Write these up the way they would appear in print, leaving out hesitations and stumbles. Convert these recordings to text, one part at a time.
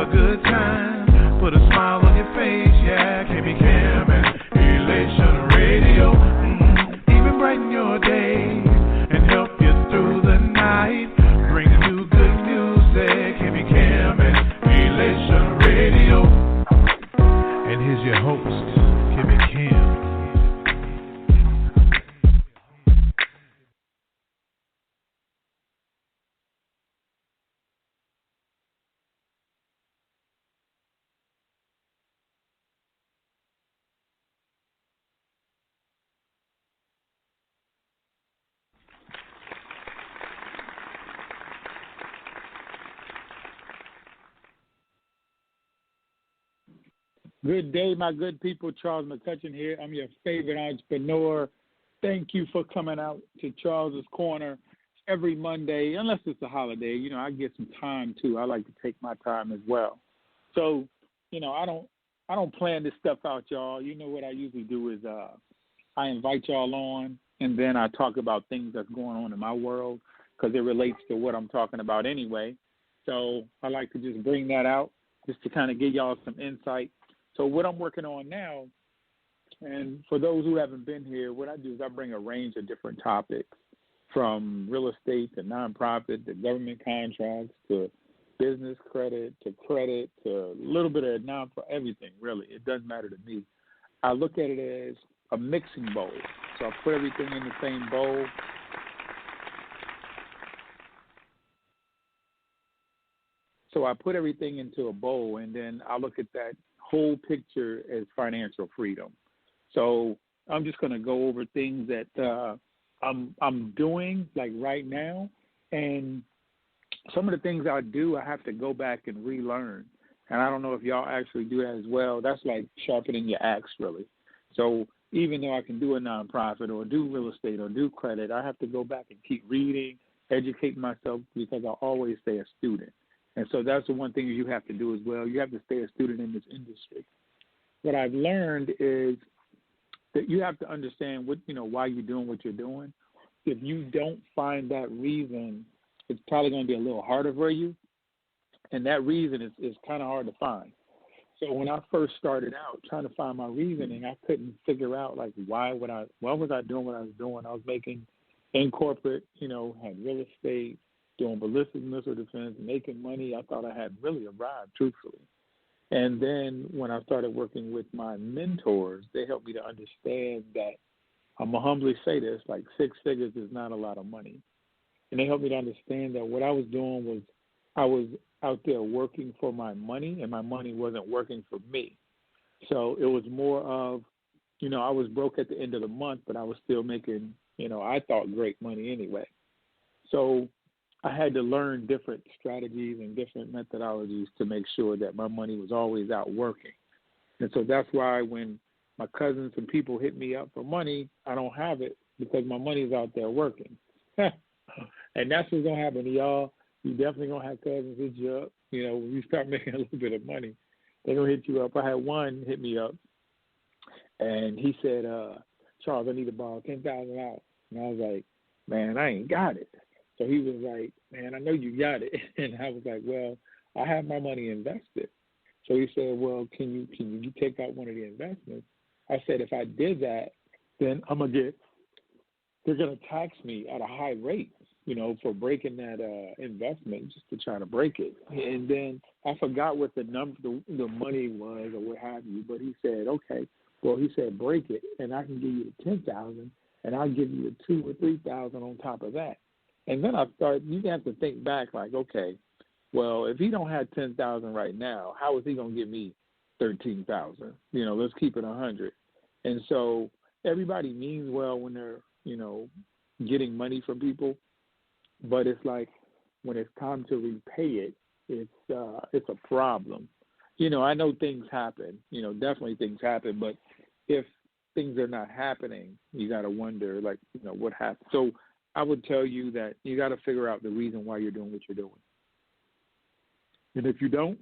a good time. Put a smile on your face, yeah. Kimmy Kim and Elation Radio. Even brighten your day and help you through the night. Bring you good music. Kimmy Kim and Elation Radio. And here's your host, Kimmy Kim. Good day, my good people. Charles McCutchen here. I'm your favorite entrepreneur. Thank you for coming out to Charles's Corner every Monday, unless it's a holiday. You know, I get some time too. I like to take my time as well. So, you know, I don't plan this stuff out, y'all. You know what I usually do is I invite y'all on, and then I talk about things that's going on in my world because it relates to what I'm talking about anyway. So I like to just bring that out just to kind of give y'all some insight. So what I'm working on now, and for those who haven't been here, what I do is I bring a range of different topics, from real estate to nonprofit to government contracts to business credit to a little bit of for everything, really. It doesn't matter to me. I look at it as a mixing bowl. So I put everything in the same bowl. So I put everything into a bowl, and then I look at that whole picture as financial freedom. So I'm just going to go over things that I'm doing like right now, and some of the things I do, I have to go back and relearn. And I don't know if y'all actually do that as well. That's like sharpening your axe, really. So even though I can do a nonprofit or do real estate or do credit, I have to go back and keep reading, educating myself, because I always stay a student. And so that's the one thing you have to do as well. You have to stay a student in this industry. What I've learned is that you have to understand why you're doing what you're doing. If you don't find that reason, it's probably going to be a little harder for you. And that reason is kind of hard to find. So when I first started out trying to find my reasoning, I couldn't figure out why was I doing what I was doing. I was making in corporate, had real estate, doing ballistic missile defense, making money. I thought I had really arrived, truthfully. And then when I started working with my mentors, they helped me to understand that, I'm going to humbly say this, 6 figures is not a lot of money. And they helped me to understand that what I was doing was I was out there working for my money, and my money wasn't working for me. So it was more of, I was broke at the end of the month, but I was still making, I thought great money anyway. So I had to learn different strategies and different methodologies to make sure that my money was always out working. And so that's why when my cousins and people hit me up for money, I don't have it because my money's out there working. And that's what's going to happen to y'all. You definitely going to have cousins hit you up. When you start making a little bit of money, they're going to hit you up. I had one hit me up, and he said, Charles, I need to borrow $10,000. And I was like, man, I ain't got it. So he was like, man, I know you got it. And I was like, well, I have my money invested. So he said, well, can you take out one of the investments? I said, if I did that, then they're going to tax me at a high rate, for breaking that investment, just to try to break it. And then I forgot what the money was or what have you, but he said, okay. Well, he said, break it, and I can give you the $10,000, and I'll give you the $2,000 or $3,000 on top of that. And then you have to think back okay, well, if he don't have $10,000 right now, how is he going to give me $13,000? Let's keep it 100. And so everybody means well when they're, getting money from people, but it's like when it's time to repay it, it's a problem. I know things happen, definitely things happen, but if things are not happening, you got to wonder, what happened. So I would tell you that you got to figure out the reason why you're doing what you're doing. And if you don't,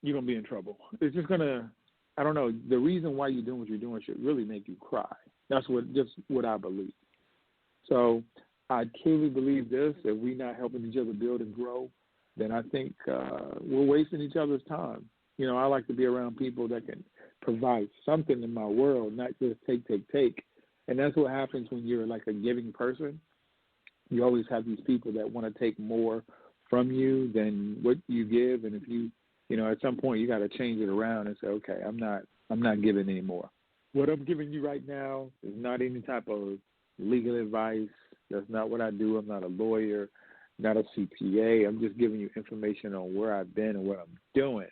you're going to be in trouble. It's just going to, I don't know, the reason why you're doing what you're doing should really make you cry. That's what I believe. So I truly believe this, if we're not helping each other build and grow, then I think we're wasting each other's time. You know, I like to be around people that can provide something in my world, not just take, take, take. And that's what happens when you're like a giving person. You always have these people that want to take more from you than what you give. And if you know, at some point you got to change it around and say, okay, I'm not giving anymore. What I'm giving you right now is not any type of legal advice. That's not what I do. I'm not a lawyer, not a CPA. I'm just giving you information on where I've been and what I'm doing.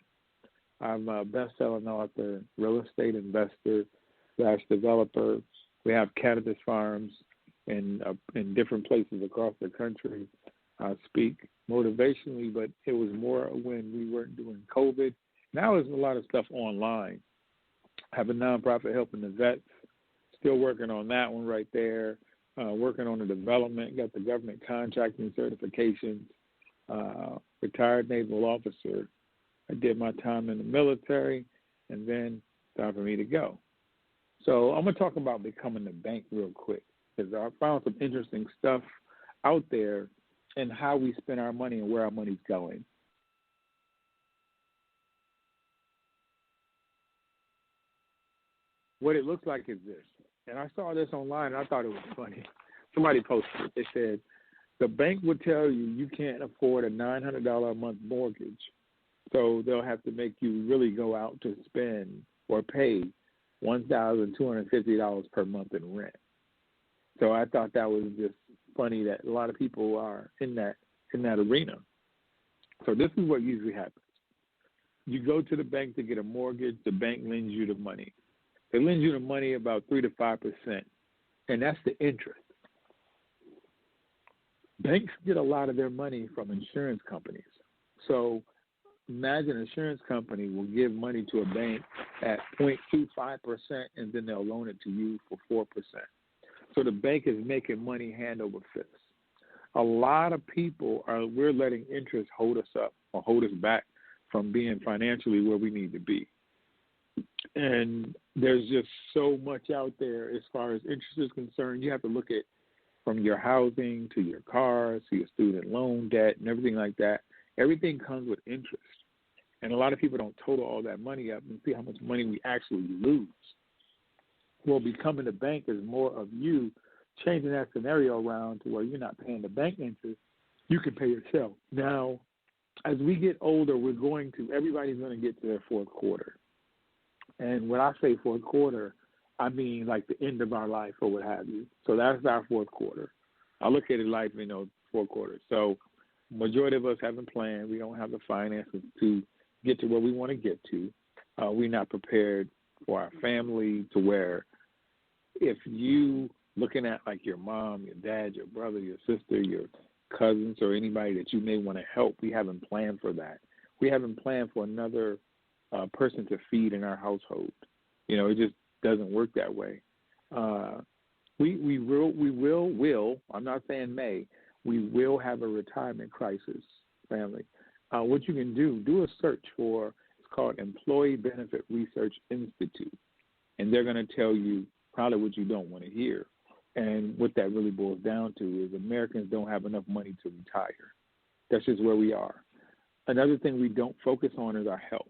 I'm a best-selling author, real estate investor / developer. We have cannabis farms in different places across the country. I speak motivationally, but it was more when we weren't doing COVID. Now there's a lot of stuff online. I have a nonprofit helping the vets. Still working on that one right there. Working on the development. Got the government contracting certifications. Retired naval officer. I did my time in the military, and then time for me to go. So I'm going to talk about becoming the bank real quick, because I found some interesting stuff out there and how we spend our money and where our money's going. What it looks like is this, and I saw this online and I thought it was funny. Somebody posted it. They said, the bank would tell you you can't afford a $900 a month mortgage, so they'll have to make you really go out to spend or pay $1,250 per month in rent. So I thought that was just funny that a lot of people are in that arena. So this is what usually happens. You go to the bank to get a mortgage, the bank lends you the money. They lend you the money about 3 to 5%, and that's the interest. Banks get a lot of their money from insurance companies. So imagine an insurance company will give money to a bank at 0.25%, and then they'll loan it to you for 4%. So the bank is making money hand over fist. A lot of people we're letting interest hold us up or hold us back from being financially where we need to be. And there's just so much out there as far as interest is concerned. You have to look at from your housing to your cars to your student loan debt and everything like that. Everything comes with interest. And a lot of people don't total all that money up and see how much money we actually lose. Well, becoming a bank is more of you changing that scenario around to where you're not paying the bank interest. You can pay yourself. Now, as we get older, everybody's going to get to their fourth quarter. And when I say fourth quarter, I mean like the end of our life or what have you. So that's our fourth quarter. I look at it like, fourth quarter. So majority of us haven't planned. We don't have the finances to get to where we want to get to. We're not prepared for our family to where if you looking at like your mom, your dad, your brother, your sister, your cousins, or anybody that you may want to help, we haven't planned for that. We haven't planned for another person to feed in our household. It just doesn't work that way. We will, I'm not saying may, we will have a retirement crisis, family. What you can do a search for, it's called Employee Benefit Research Institute, and they're going to tell you probably what you don't want to hear. And what that really boils down to is Americans don't have enough money to retire. That's just where we are. Another thing we don't focus on is our health.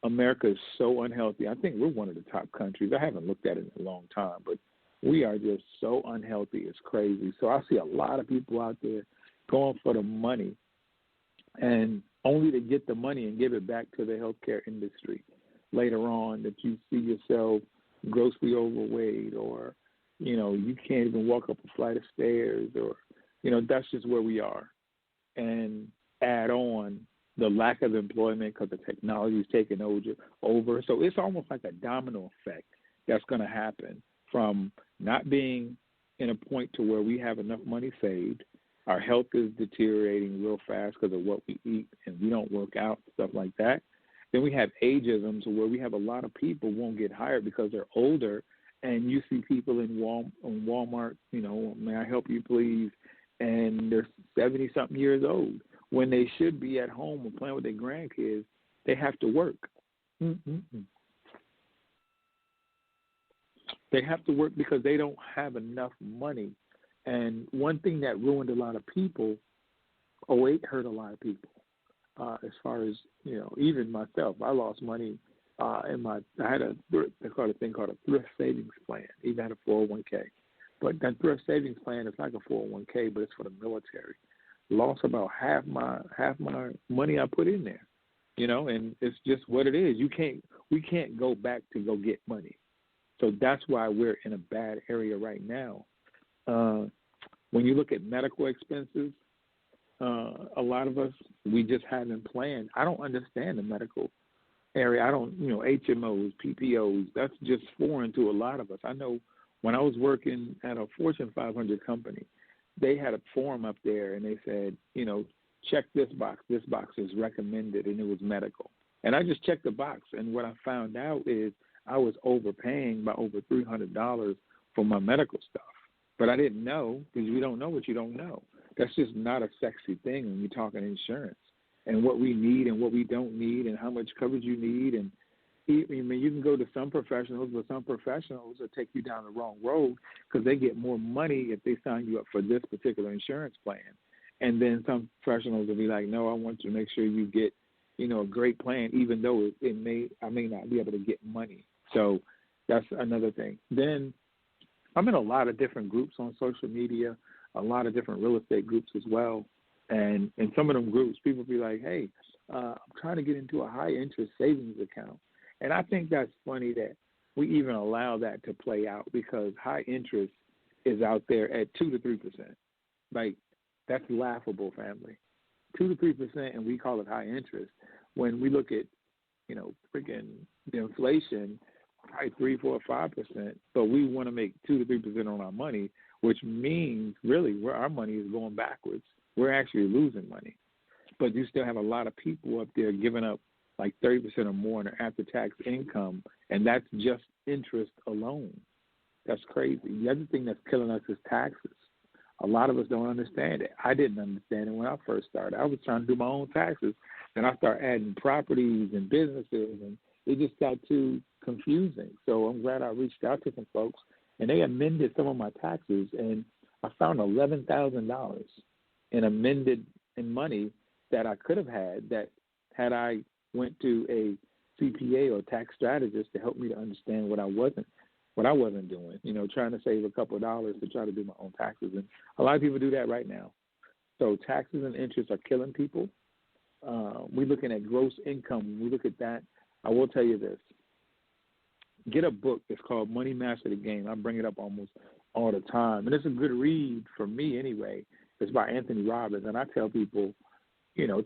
America is so unhealthy. I think we're one of the top countries. I haven't looked at it in a long time, but we are just so unhealthy. It's crazy. So I see a lot of people out there going for the money and only to get the money and give it back to the healthcare industry later on, that you see yourself grossly overweight, or, you can't even walk up a flight of stairs, or, that's just where we are. And add on the lack of employment because the technology is taking over. So it's almost like a domino effect that's going to happen from not being in a point to where we have enough money saved. Our health is deteriorating real fast because of what we eat, and we don't work out, stuff like that. Then we have ageism, to where we have a lot of people won't get hired because they're older, and you see people in Walmart, may I help you please, and they're 70-something years old. When they should be at home and playing with their grandkids, they have to work. They have to work because they don't have enough money. And one thing that ruined a lot of people '08 hurt a lot of people. As far as, even myself, I lost money I had they call it a thing called a thrift savings plan. Even had a 401k. But that thrift savings plan is like a 401k, but it's for the military. Lost about half my money I put in there, and it's just what it is. We can't go back to go get money. So that's why we're in a bad area right now. When you look at medical expenses, a lot of us, we just haven't planned. I don't understand the medical area. I don't, HMOs, PPOs, that's just foreign to a lot of us. I know when I was working at a Fortune 500 company, they had a form up there and they said, check this box. This box is recommended, and it was medical. And I just checked the box, and what I found out is I was overpaying by over $300 for my medical stuff. But I didn't know, because you don't know what you don't know. That's just not a sexy thing when you're talking insurance and what we need and what we don't need and how much coverage you need. And I mean, you can go to some professionals, but some professionals will take you down the wrong road because they get more money if they sign you up for this particular insurance plan. And then some professionals will be like, no, I want you to make sure you get, a great plan, even though I may not be able to get money. So that's another thing. Then I'm in a lot of different groups on social media, a lot of different real estate groups as well. And in some of them groups, people be like, hey, I'm trying to get into a high-interest savings account. And I think that's funny that we even allow that to play out, because high interest is out there at 2 to 3%. Like, that's laughable, family. 2 to 3%, and we call it high interest. When we look at, freaking the inflation, probably 3, 4, 5%, but we want to make 2 to 3% on our money, which means really where our money is going backwards. We're actually losing money. But you still have a lot of people up there giving up like 30% or more on their after-tax income, and that's just interest alone. That's crazy. The other thing that's killing us is taxes. A lot of us don't understand it. I didn't understand it when I first started. I was trying to do my own taxes. Then I started adding properties and businesses, and it just got too confusing. So I'm glad I reached out to some folks, and they amended some of my taxes, and I found $11,000 in amended in money that I could have had I went to a CPA or tax strategist to help me to understand what I wasn't doing, trying to save a couple of dollars to try to do my own taxes. And a lot of people do that right now. So taxes and interest are killing people. We're looking at gross income. When we look at that, I will tell you this. Get a book. It's called Money Master the Game. I bring it up almost all the time. And it's a good read for me anyway. It's by Anthony Robbins. And I tell people,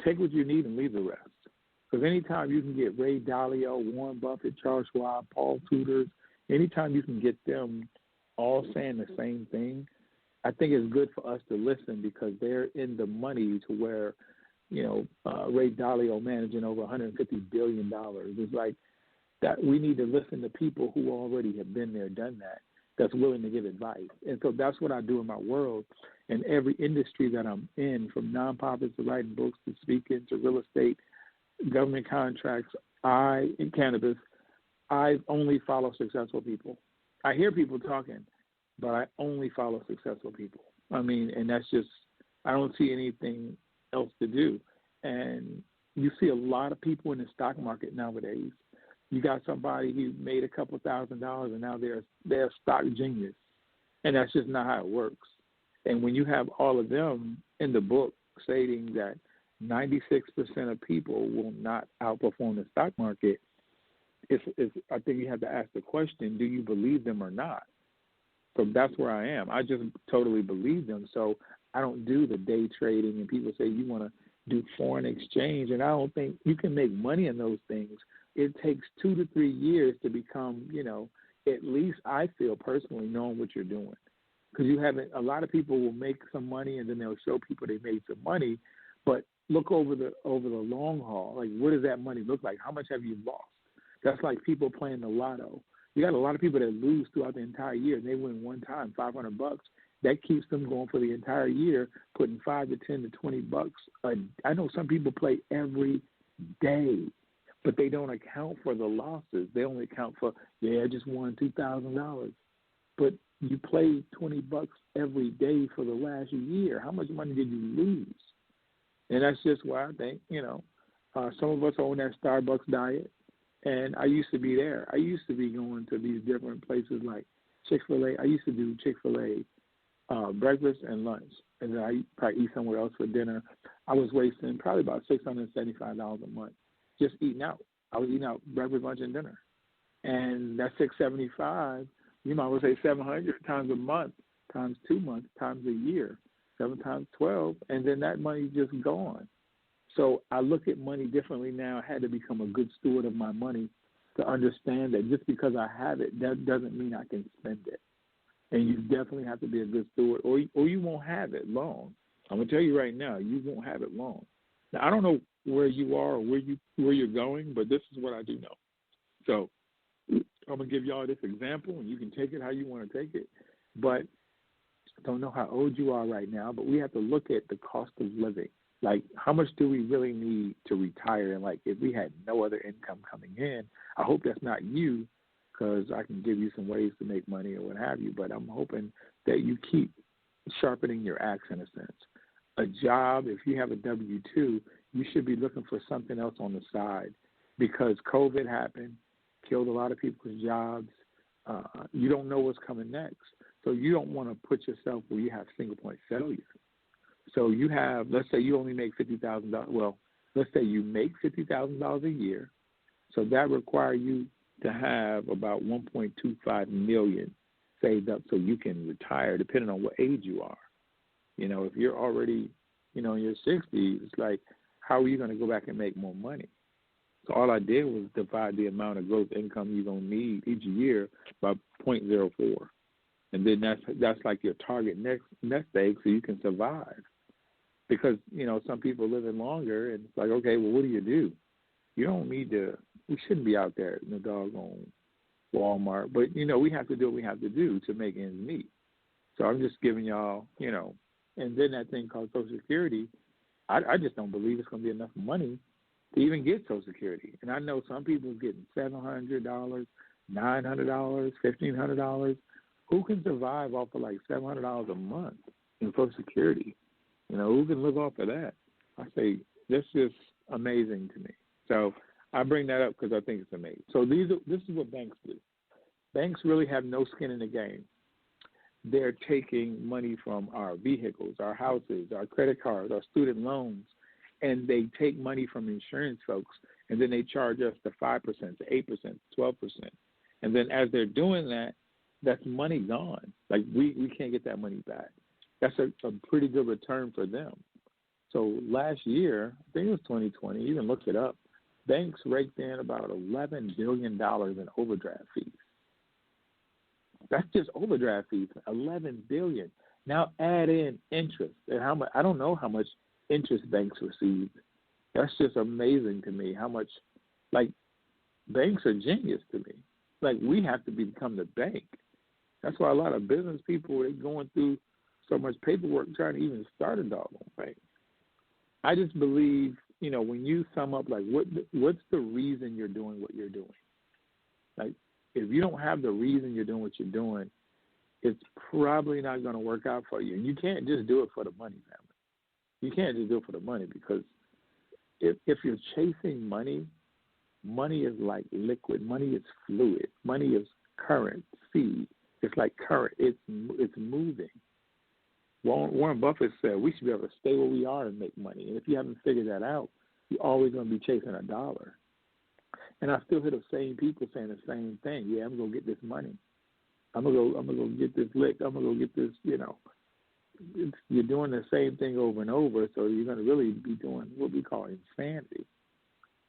take what you need and leave the rest. Because anytime you can get Ray Dalio, Warren Buffett, Charles Schwab, Paul Tudor, anytime you can get them all saying the same thing, I think it's good for us to listen, because they're in the money to where, Ray Dalio managing over $150 billion. It's like that we need to listen to people who already have been there, done that, that's willing to give advice. And so that's what I do in my world. In every industry that I'm in, from nonprofits to writing books to speaking to real estate, government contracts, in cannabis, I only follow successful people. I hear people talking, but I only follow successful people. I mean, and that's just, I don't see anything else to do. And you see a lot of people in the stock market nowadays. You got somebody who made a couple $1,000s and now they're a stock genius. And that's just not how it works. And when you have all of them in the book stating that 96% of people will not outperform the stock market, I think you have to ask the question, do you believe them or not? So that's where I am. I just totally believe them. So I don't do the day trading, and people say you want to do foreign exchange, and I don't think you can make money in those things. It takes 2 to 3 years to become, at least I feel personally, knowing what you're doing. Because a lot of people will make some money and then they'll show people they made some money, but look over the long haul. Like, what does that money look like? How much have you lost? That's like people playing the lotto. You got a lot of people that lose throughout the entire year, and they win one time, $500. That keeps them going for the entire year, putting $5 to $10 to $20. I know some people play every day, but they don't account for the losses. They only account for, I just won $2,000. But you play $20 every day for the last year. How much money did you lose? And that's just why I think, some of us are on that Starbucks diet. And I used to be there. I used to be going to these different places like Chick-fil-A. I used to do Chick-fil-A breakfast and lunch. And then I probably eat somewhere else for dinner. I was wasting probably about $675 a month just eating out. I was eating out breakfast, lunch, and dinner. And that's $675. You might as well say 700 times a month, times 2 months, times a year, 7 times 12, and then that money's just gone. So I look at money differently now. I had to become a good steward of my money to understand that just because I have it, that doesn't mean I can spend it. And you definitely have to be a good steward, or you won't have it long. I'm gonna tell you right now, you won't have it long. Now I don't know where you are or where you're going, but this is what I do know. So I'm gonna give y'all this example, and you can take it how you want to take it. But I don't know how old you are right now, but we have to look at the cost of living. Like, how much do we really need to retire? And, like, if we had no other income coming in, I hope that's not you, because I can give you some ways to make money or what have you. But I'm hoping that you keep sharpening your axe in a sense. A job, if you have a W-2, you should be looking for something else on the side, because COVID happened, killed a lot of people's jobs. You don't know what's coming next. So you don't want to put yourself where you have single-point failure. So you have, let's say you only make $50,000. Well, let's say you make $50,000 a year. So that requires you to have about $1.25 million saved up so you can retire, depending on what age you are. If you're already, in your 60s, it's like, how are you going to go back and make more money? So all I did was divide the amount of gross income you're going to need each year by 0.04. And then that's like your target nest egg so you can survive. Because, some people are living longer, and it's like, okay, well, what do? You don't need to, we shouldn't be out there in the doggone Walmart. But, we have to do what we have to do to make ends meet. So I'm just giving y'all, and then that thing called Social Security, I just don't believe it's going to be enough money to even get Social Security. And I know some people are getting $700, $900, $1,500. Who can survive off of like $700 a month in Social Security? Who can live off of that? I say, that's just amazing to me. So I bring that up because I think it's amazing. So this is what banks do. Banks really have no skin in the game. They're taking money from our vehicles, our houses, our credit cards, our student loans, and they take money from insurance folks, and then they charge us to 5%, to 8%, 12%. And then as they're doing that, that's money gone. Like, we can't get that money back. That's a pretty good return for them. So last year, I think it was 2020, you can look it up, banks raked in about $11 billion in overdraft fees. That's just overdraft fees, $11 billion. Now add in interest. And how much? I don't know how much interest banks received. That's just amazing to me how much, like, banks are genius to me. Like, we have to become the bank. That's why a lot of business people are going through so much paperwork trying to even start a doggone bank. I just believe, when you sum up, like, what's the reason you're doing what you're doing? Like, if you don't have the reason you're doing what you're doing, it's probably not going to work out for you. And you can't just do it for the money, family. You can't just do it for the money, because if you're chasing money, money is like liquid. Money is fluid. Money is current, seed. It's like current. It's moving. Warren Buffett said we should be able to stay where we are and make money. And if you haven't figured that out, you're always going to be chasing a dollar. And I still hear the same people saying the same thing. Yeah, I'm gonna get this money. I'm gonna go get this lick. I'm gonna go get this. You're doing the same thing over and over, so you're gonna really be doing what we call insanity.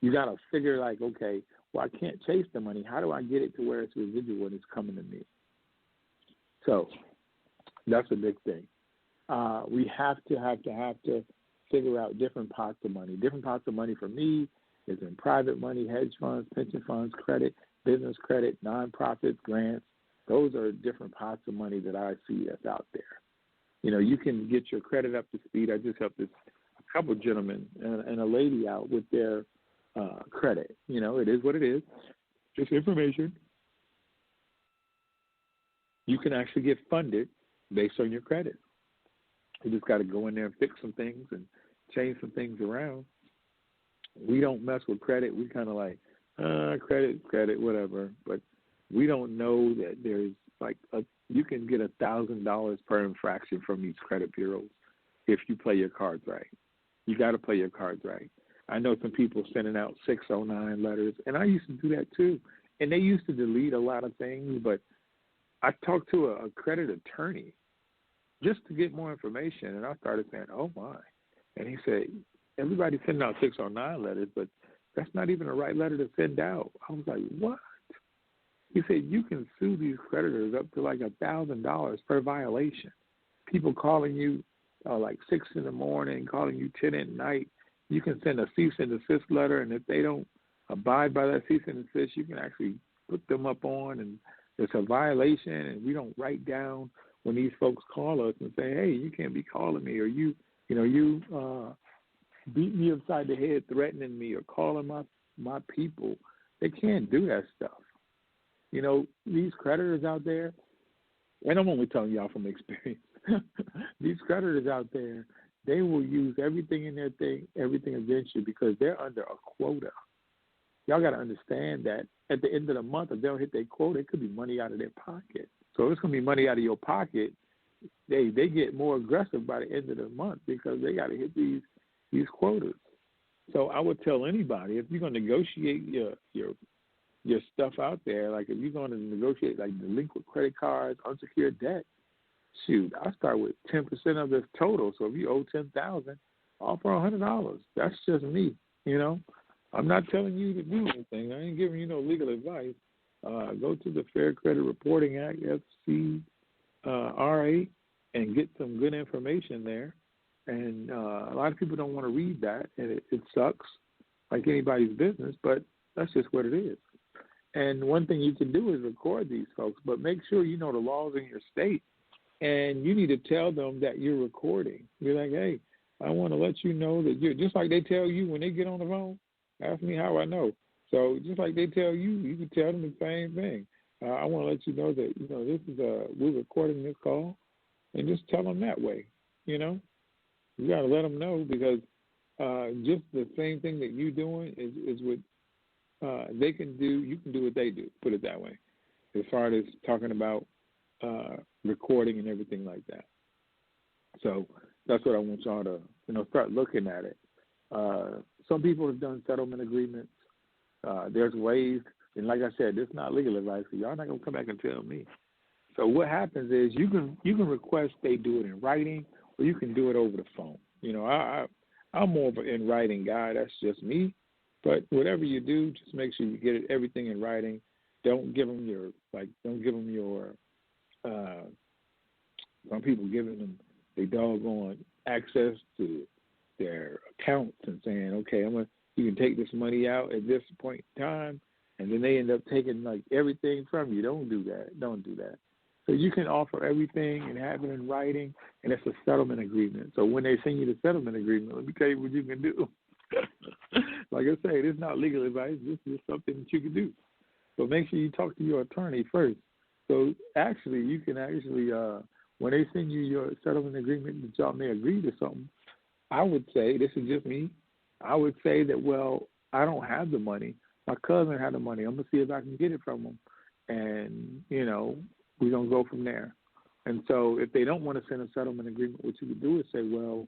You gotta figure, like, okay, well, I can't chase the money. How do I get it to where it's residual and it's coming to me? So that's a big thing. We have to figure out different pots of money. Different pots of money for me is in private money, hedge funds, pension funds, credit, business credit, nonprofits, grants. Those are different pots of money that I see that's out there. You can get your credit up to speed. I just helped a couple gentlemen and a lady out with their credit. It is what it is. Just information. You can actually get funded based on your credit. You just got to go in there and fix some things and change some things around. We don't mess with credit. We kind of like, credit, whatever. But we don't know that there's like you can get $1,000 per infraction from these credit bureaus if you play your cards right. You got to play your cards right. I know some people sending out 609 letters, and I used to do that too. And they used to delete a lot of things, but I talked to a credit attorney just to get more information, and I started saying, oh, my. And he said, everybody's sending out 609 letters, but that's not even the right letter to send out. I was like, what? He said, you can sue these creditors up to like $1,000 per violation. People calling you like 6 in the morning, calling you 10 at night. You can send a cease and desist letter, and if they don't abide by that cease and desist, you can actually put them up on, and it's a violation, and we don't write down when these folks call us and say, hey, you can't be calling me, or you beat me upside the head threatening me or calling my people. They can't do that stuff. You know, these creditors out there, and I'm only telling y'all from experience, these creditors out there, they will use everything in their thing, everything against you because they're under a quota. Y'all got to understand that at the end of the month, if they don't hit their quota, it could be money out of their pocket. So if it's going to be money out of your pocket, they get more aggressive by the end of the month because they got to hit these quotas. So I would tell anybody, if you're going to negotiate your stuff out there, like if you're going to negotiate like delinquent credit cards, unsecured debt, shoot, I start with 10% of this total. So if you owe $10,000, offer $100. That's just me, you know. I'm not telling you to do anything. I ain't giving you no legal advice. Go to the Fair Credit Reporting Act, FCRA, and get some good information there. And a lot of people don't want to read that, and it sucks, like anybody's business, but that's just what it is. And one thing you can do is record these folks, but make sure you know the laws in your state, and you need to tell them that you're recording. You're like, hey, I want to let you know that you're, just like they tell you when they get on the phone, ask me how I know. So just like they tell you, you can tell them the same thing. I want to let you know that, you know, this is we're recording this call, and just tell them that way, you know. You got to let them know because just the same thing that you're doing is what they can do. You can do what they do, put it that way, as far as talking about recording and everything like that. So that's what I want y'all to, you know, start looking at it. Some people have done settlement agreements. There's ways, and like I said, this is not legal advice, so y'all not going to come back and tell me. So what happens is you can request they do it in writing, or you can do it over the phone. You know, I'm more of an in writing guy. That's just me. But whatever you do, just make sure you get everything in writing. Don't give them your some people giving them they doggone access to their accounts and saying, okay, you can take this money out at this point in time, and then they end up taking like everything from you. Don't do that. Don't do that. So you can offer everything and have it in writing, and it's a settlement agreement. So when they send you the settlement agreement, let me tell you what you can do. Like I say, this is not legal advice. This is something that you can do. So make sure you talk to your attorney first. So actually, you can when they send you your settlement agreement that y'all may agree to something, I would say, this is just me, I would say that, well, I don't have the money. My cousin had the money. I'm going to see if I can get it from him. And, you know, we're going to go from there. And so if they don't want to send a settlement agreement, what you could do is say, well,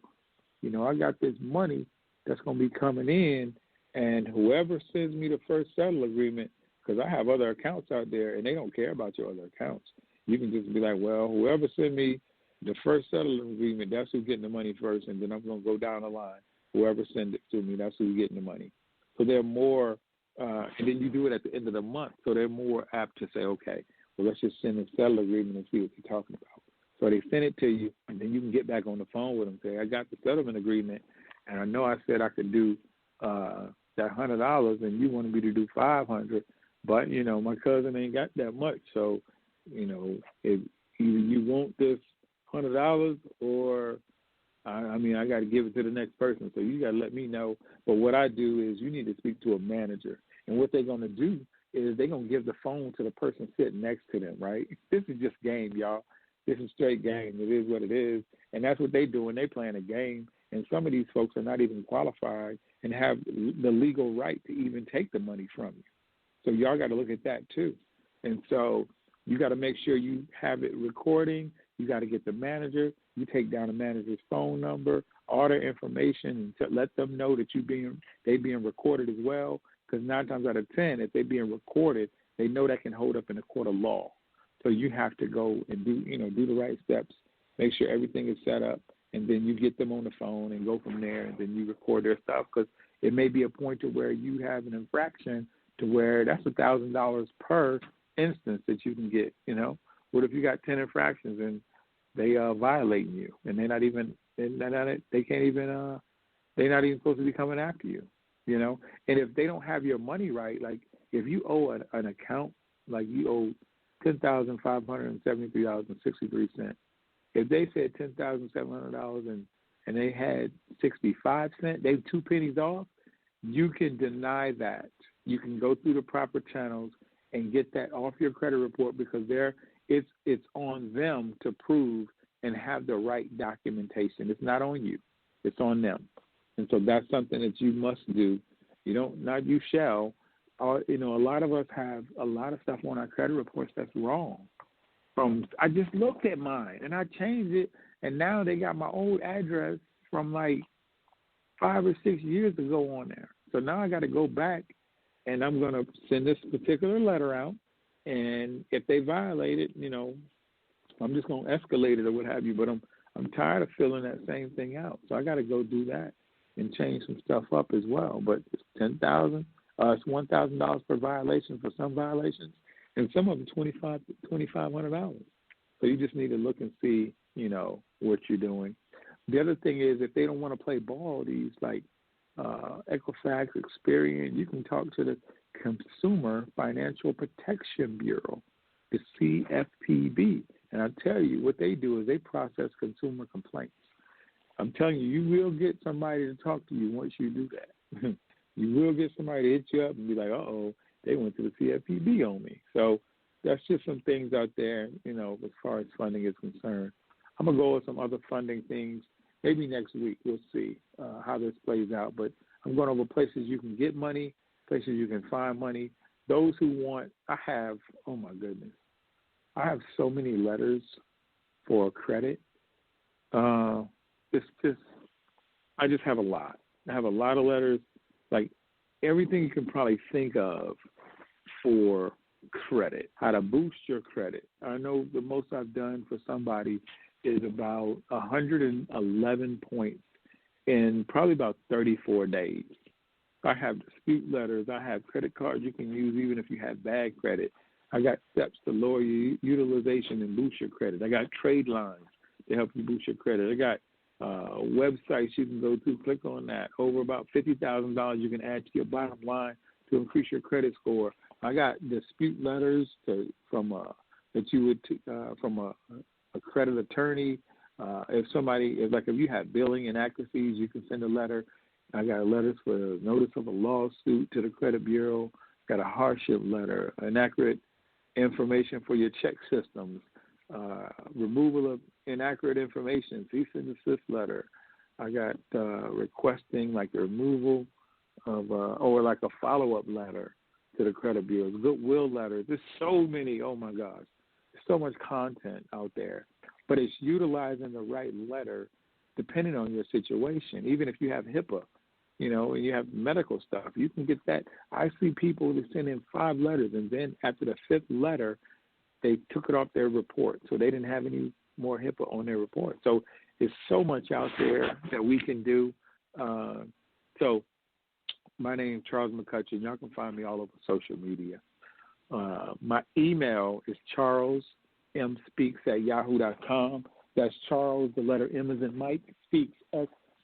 you know, I got this money that's going to be coming in, and whoever sends me the first settle agreement, because I have other accounts out there, and they don't care about your other accounts. You can just be like, well, whoever sent me the first settlement agreement, that's who's getting the money first, and then I'm going to go down the line. Whoever sends it to me, that's who's getting the money. So they're more, and then you do it at the end of the month, so they're more apt to say, okay, well, let's just send a settle agreement and see what you're talking about. So they send it to you, and then you can get back on the phone with them and say, I got the settlement agreement, and I know I said I could do that $100, and you wanted me to do $500, but, you know, my cousin ain't got that much. So, you know, if either you want this $100 or, I got to give it to the next person. So you got to let me know. But what I do is you need to speak to a manager. And what they're going to do is they're going to give the phone to the person sitting next to them, right? This is just game, y'all. This is straight game. It is what it is. And that's what they do when they playing a game. And some of these folks are not even qualified and have the legal right to even take the money from you. So y'all got to look at that too. And so you got to make sure you have it recording. You got to get the manager. You take down the manager's phone number, all their information, and let them know that they being recorded as well. Because 9 times out of 10, if they're being recorded, they know that can hold up in a court of law. So you have to go and do the right steps, make sure everything is set up, and then you get them on the phone and go from there, and then you record their stuff. Because it may be a point to where you have an infraction to where that's $1,000 per instance that you can get. What if you got 10 infractions and they violating you, and they're not even supposed to be coming after you, And if they don't have your money right, like if you owe an account, like you owe $10,573.63. If they said $10,700 and they had 65 cents, they 2 pennies off, you can deny that. You can go through the proper channels and get that off your credit report because it's on them to prove and have the right documentation. It's not on you. It's on them. And so that's something that you must do. Not you shall. A lot of us have a lot of stuff on our credit reports that's wrong. I just looked at mine and I changed it, and now they got my old address from like 5 or 6 years ago on there. So now I got to go back, and I'm going to send this particular letter out, and if they violate it, I'm just going to escalate it or what have you. But I'm tired of filling that same thing out, so I got to go do that and change some stuff up as well. But it's $10,000. It's $1,000 per violation for some violations, and some of them $2,500. So you just need to look and see, what you're doing. The other thing is, if they don't want to play ball, these like Equifax, Experian, you can talk to the Consumer Financial Protection Bureau, the CFPB, and I tell you what they do is they process consumer complaints. I'm telling you, you will get somebody to talk to you once you do that. You will get somebody to hit you up and be like, they went to the CFPB on me. So that's just some things out there, as far as funding is concerned. I'm going to go with some other funding things. Maybe next week we'll see how this plays out. But I'm going over places you can get money, places you can find money. Those who want, I have so many letters for credit. I just have a lot. I have a lot of letters. Like everything you can probably think of for credit, how to boost your credit. I know the most I've done for somebody is about 111 points in probably about 34 days. I have dispute letters. I have credit cards you can use even if you have bad credit. I got steps to lower your utilization and boost your credit. I got trade lines to help you boost your credit. I got websites you can go to, click on that. Over about $50,000 you can add to your bottom line to increase your credit score. I got dispute letters from a credit attorney. If you have billing inaccuracies, you can send a letter. I got letters for notice of a lawsuit to the credit bureau. Got a hardship letter, inaccurate information for your check systems, removal of inaccurate information, cease and desist letter. I got requesting like the removal of or like a follow-up letter to the credit bureau, goodwill letters. There's so many, oh my gosh. There's so much content out there. But it's utilizing the right letter depending on your situation. Even if you have HIPAA, and you have medical stuff, you can get that. I see people that send in 5 letters, and then after the 5th letter, they took it off their report, so they didn't have any more HIPAA on their report. So there's so much out there that we can do. So my name is Charles McCutchen. Y'all can find me all over social media. My email is charlesmspeaks@yahoo.com. That's Charles, the letter M as in Mike, speaks,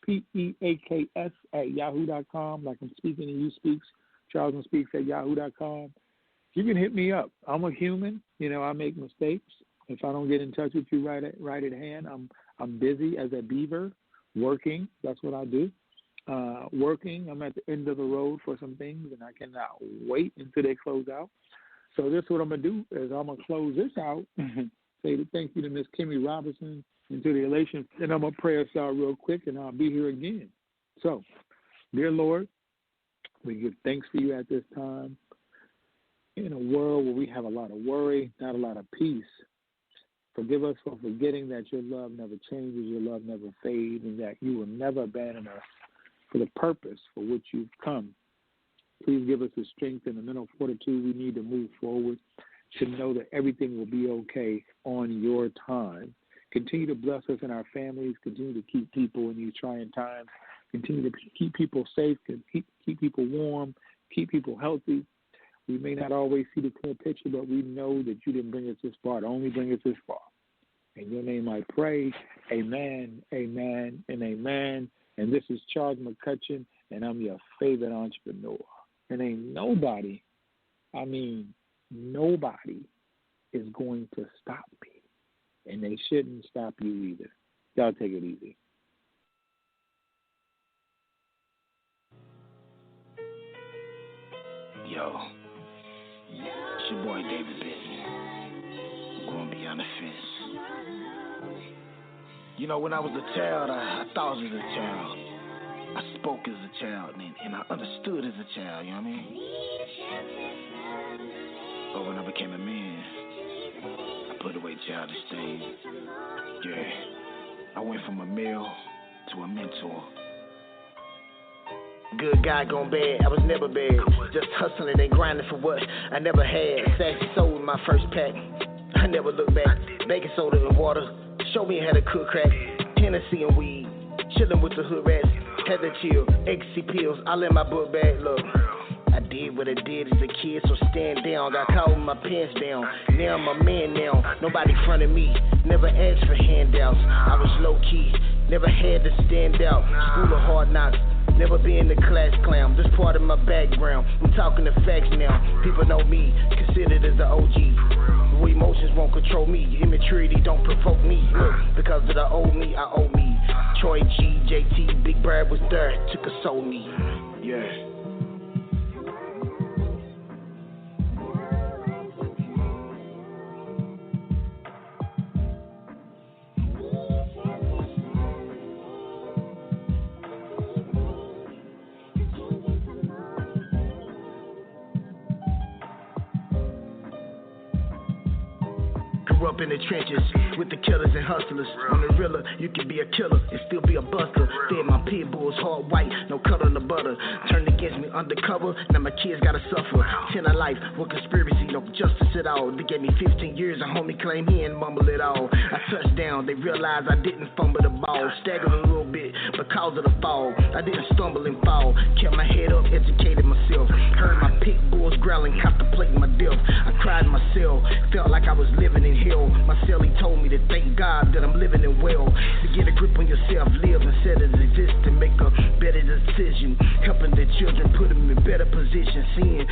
SPEAKS @yahoo.com. Like I'm speaking and you speaks, charlesmspeaks@yahoo.com. You can hit me up. I'm a human. I make mistakes. If I don't get in touch with you right at hand, I'm busy as a beaver, working. That's what I do. Working. I'm at the end of the road for some things, and I cannot wait until they close out. So this is what I'm going to do is I'm going to close this out. Say thank you to Miss Kimmy Robinson into the elation. And I'm going to pray us out real quick, and I'll be here again. So, dear Lord, we give thanks for you at this time. In a world where we have a lot of worry, not a lot of peace, forgive us for forgetting that your love never changes, your love never fades, and that you will never abandon us for the purpose for which you've come. Please give us the strength and the mental fortitude we need to move forward, to know that everything will be okay on your time. Continue to bless us and our families. Continue to keep people in these trying times. Continue to keep people safe, keep people warm, keep people healthy. We may not always see the clear picture, but we know that you didn't bring us this far, to only bring us this far. In your name I pray, amen, amen, and amen. And this is Charles McCutchen, and I'm your favorite entrepreneur. And ain't nobody, I mean nobody, is going to stop me. And they shouldn't stop you either. Y'all take it easy. Yo, it's your boy David Benson. I'm going beyond the fence. You know, when I was a child, I thought as a child. I spoke as a child, and I understood as a child, you know what I mean? But when I became a man, I put away childish things. Yeah, I went from a male to a mentor. Good guy gone bad, I was never bad. Just hustling and grinding for what I never had. Sassy soul in my first pack, I never looked back. Baking soda and water, show me how to cook crack. Hennessy and weed, chillin' with the hood rats. Had to chill, ecstasy pills, I let my book bag look. I did what I did as a kid, so stand down. Got caught with my pants down. Now I'm a man now. Nobody fronted me. Never asked for handouts. I was low key. Never had to stand out. School of hard knocks. Never been the class clown. This part of my background. I'm talking the facts now. People know me. Considered as the OG. Emotions won't control me. Immaturity don't provoke me. Look, because of the old me, I owe me. Troy G, JT, Big Bird was there. Took a soul me. Yeah. Up in the trenches with the killers and hustlers. On the realer, you can be a killer and still be a buster. Fed my pit bulls hard white, no cut on the butter. Turned against me undercover, now my kids gotta suffer. 10 of life, with conspiracy, no justice at all. They gave me 15 years, a homie claim he ain't mumble it all. I touched down, they realized I didn't fumble the ball. Staggered a little bit because of the fall. I didn't stumble and fall. Kept my head up, educated myself. Heard my pit bulls growling, contemplating my death. I cried myself, felt like I was living in hell. My cellie told me to thank God that I'm living in well. To get a grip on yourself, live instead of exist, and make a better decision. Helping the children, put them in better position. Seeing